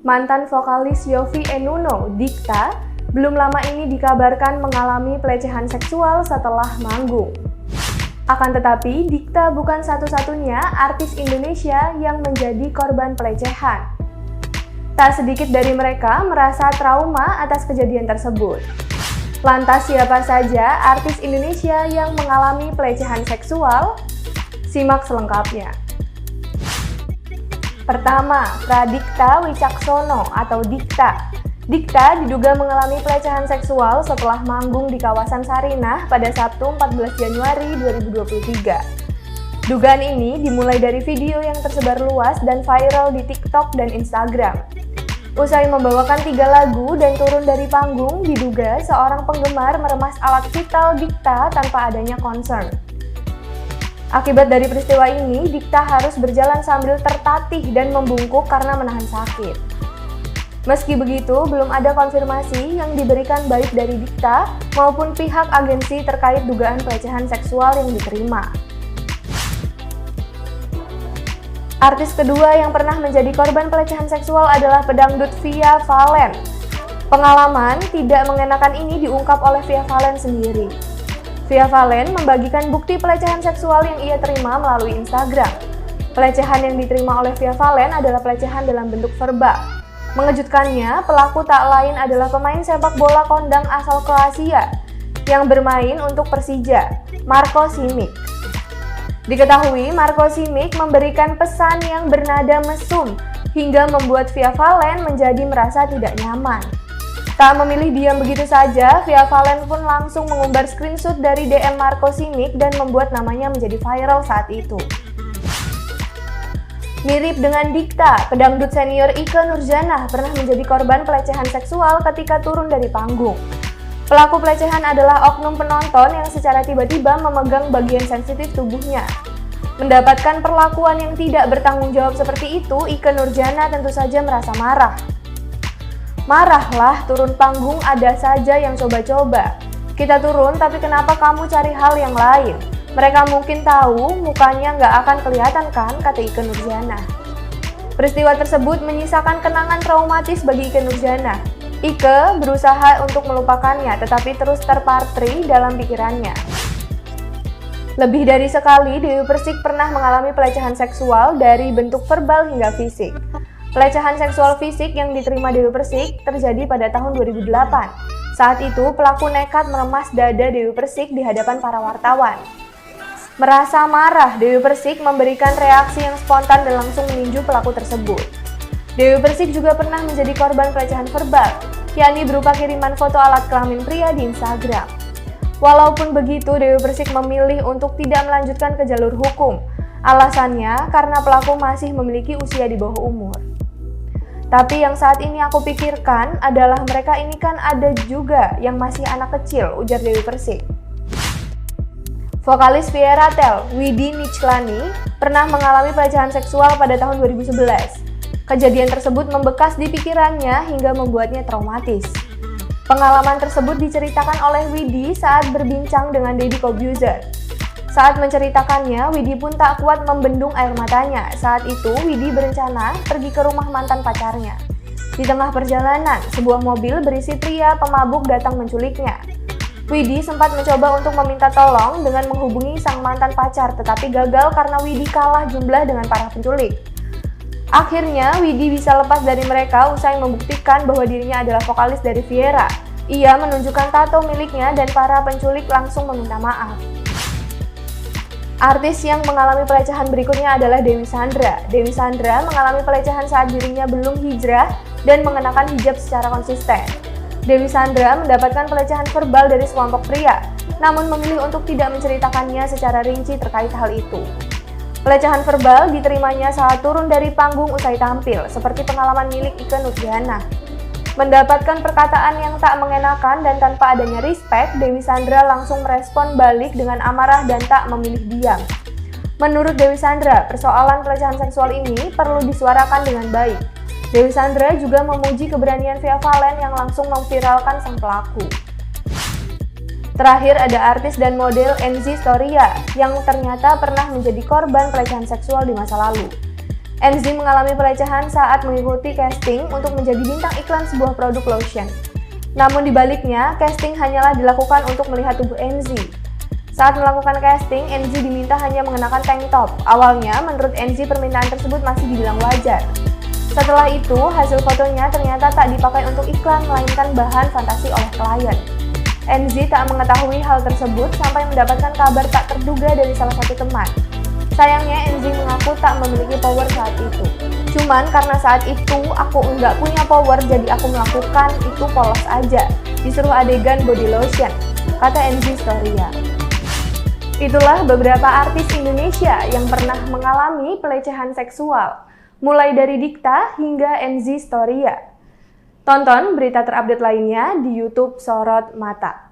Mantan vokalis Yovie and Nuno, Dikta, belum lama ini dikabarkan mengalami pelecehan seksual setelah manggung. Akan tetapi, Dikta bukan satu-satunya artis Indonesia yang menjadi korban pelecehan. Tak sedikit dari mereka merasa trauma atas kejadian tersebut. Lantas siapa saja artis Indonesia yang mengalami pelecehan seksual? Simak selengkapnya. Pertama, Pradikta Wicaksono atau Dikta. Dikta diduga mengalami pelecehan seksual setelah manggung di kawasan Sarinah pada Sabtu 14 Januari 2023. Dugaan ini dimulai dari video yang tersebar luas dan viral di TikTok dan Instagram. Usai membawakan 3 lagu dan turun dari panggung, diduga seorang penggemar meremas alat vital Dikta tanpa adanya concern. Akibat dari peristiwa ini, Dikta harus berjalan sambil tertatih dan membungkuk karena menahan sakit. Meski begitu, belum ada konfirmasi yang diberikan baik dari Dikta maupun pihak agensi terkait dugaan pelecehan seksual yang diterima. Artis kedua yang pernah menjadi korban pelecehan seksual adalah pedangdut Via Valen. Pengalaman tidak mengenakan ini diungkap oleh Via Valen sendiri. Via Valen membagikan bukti pelecehan seksual yang ia terima melalui Instagram. Pelecehan yang diterima oleh Via Valen adalah pelecehan dalam bentuk verbal. Mengejutkannya, pelaku tak lain adalah pemain sepak bola kondang asal Kroasia yang bermain untuk Persija, Marko Simic. Diketahui, Marko Simic memberikan pesan yang bernada mesum hingga membuat Via Valen menjadi merasa tidak nyaman. Tak memilih diam begitu saja, Via Valen pun langsung mengumbar screenshot dari DM Marko Simic dan membuat namanya menjadi viral saat itu. Mirip dengan Dikta, pedangdut senior Ikke Nurjanah pernah menjadi korban pelecehan seksual ketika turun dari panggung. Pelaku pelecehan adalah oknum penonton yang secara tiba-tiba memegang bagian sensitif tubuhnya. Mendapatkan perlakuan yang tidak bertanggung jawab seperti itu, Ikke Nurjanah tentu saja merasa marah. Marahlah, turun panggung ada saja yang coba-coba. Kita turun, tapi kenapa kamu cari hal yang lain? Mereka mungkin tahu, mukanya nggak akan kelihatan kan, kata Ikke Nurjanah. Peristiwa tersebut menyisakan kenangan traumatis bagi Ikke Nurjanah. Ikke berusaha untuk melupakannya, tetapi terus terpatri dalam pikirannya. Lebih dari sekali, Dewi Persik pernah mengalami pelecehan seksual dari bentuk verbal hingga fisik. Pelecehan seksual fisik yang diterima Dewi Persik terjadi pada tahun 2008. Saat itu, pelaku nekat meremas dada Dewi Persik di hadapan para wartawan. Merasa marah, Dewi Persik memberikan reaksi yang spontan dan langsung meninju pelaku tersebut. Dewi Persik juga pernah menjadi korban pelecehan verbal, yakni berupa kiriman foto alat kelamin pria di Instagram. Walaupun begitu, Dewi Persik memilih untuk tidak melanjutkan ke jalur hukum. Alasannya karena pelaku masih memiliki usia di bawah umur. Tapi yang saat ini aku pikirkan adalah mereka ini kan ada juga yang masih anak kecil, ujar Dewi Persik. Vokalis Fieratel, Widi Nichlany, pernah mengalami pelecehan seksual pada tahun 2011. Kejadian tersebut membekas di pikirannya hingga membuatnya traumatis. Pengalaman tersebut diceritakan oleh Widi saat berbincang dengan Deddy Corbuzier. Saat menceritakannya, Widi pun tak kuat membendung air matanya. Saat itu, Widi berencana pergi ke rumah mantan pacarnya. Di tengah perjalanan, sebuah mobil berisi pria pemabuk datang menculiknya. Widi sempat mencoba untuk meminta tolong dengan menghubungi sang mantan pacar, tetapi gagal karena Widi kalah jumlah dengan para penculik. Akhirnya, Widi bisa lepas dari mereka usai membuktikan bahwa dirinya adalah vokalis dari Viera. Ia menunjukkan tato miliknya dan para penculik langsung meminta maaf. Artis yang mengalami pelecehan berikutnya adalah Dewi Sandra. Dewi Sandra mengalami pelecehan saat dirinya belum hijrah dan mengenakan hijab secara konsisten. Dewi Sandra mendapatkan pelecehan verbal dari sekelompok pria, namun memilih untuk tidak menceritakannya secara rinci terkait hal itu. Pelecehan verbal diterimanya saat turun dari panggung usai tampil, seperti pengalaman milik Ikke Nurjanah. Mendapatkan perkataan yang tak mengenakan dan tanpa adanya respect, Dewi Sandra langsung merespon balik dengan amarah dan tak memilih diam. Menurut Dewi Sandra, persoalan pelecehan seksual ini perlu disuarakan dengan baik. Dewi Sandra juga memuji keberanian Via Valen yang langsung memviralkan sang pelaku. Terakhir ada artis dan model Enzy Storia yang ternyata pernah menjadi korban pelecehan seksual di masa lalu. Enzi mengalami pelecehan saat mengikuti casting untuk menjadi bintang iklan sebuah produk lotion. Namun dibaliknya, casting hanyalah dilakukan untuk melihat tubuh Enzi. Saat melakukan casting, Enzi diminta hanya mengenakan tank top. Awalnya, menurut Enzi permintaan tersebut masih dibilang wajar. Setelah itu, hasil fotonya ternyata tak dipakai untuk iklan, melainkan bahan fantasi oleh klien. Enzi tak mengetahui hal tersebut sampai mendapatkan kabar tak terduga dari salah satu teman. Sayangnya, Enzi mengaku tak memiliki power saat itu. Cuman karena saat itu aku nggak punya power, jadi aku melakukan itu polos aja. Disuruh adegan body lotion, kata Enzi Storia. Itulah beberapa artis Indonesia yang pernah mengalami pelecehan seksual. Mulai dari Dikta hingga Enzi Storia. Tonton berita terupdate lainnya di YouTube Sorot Mata.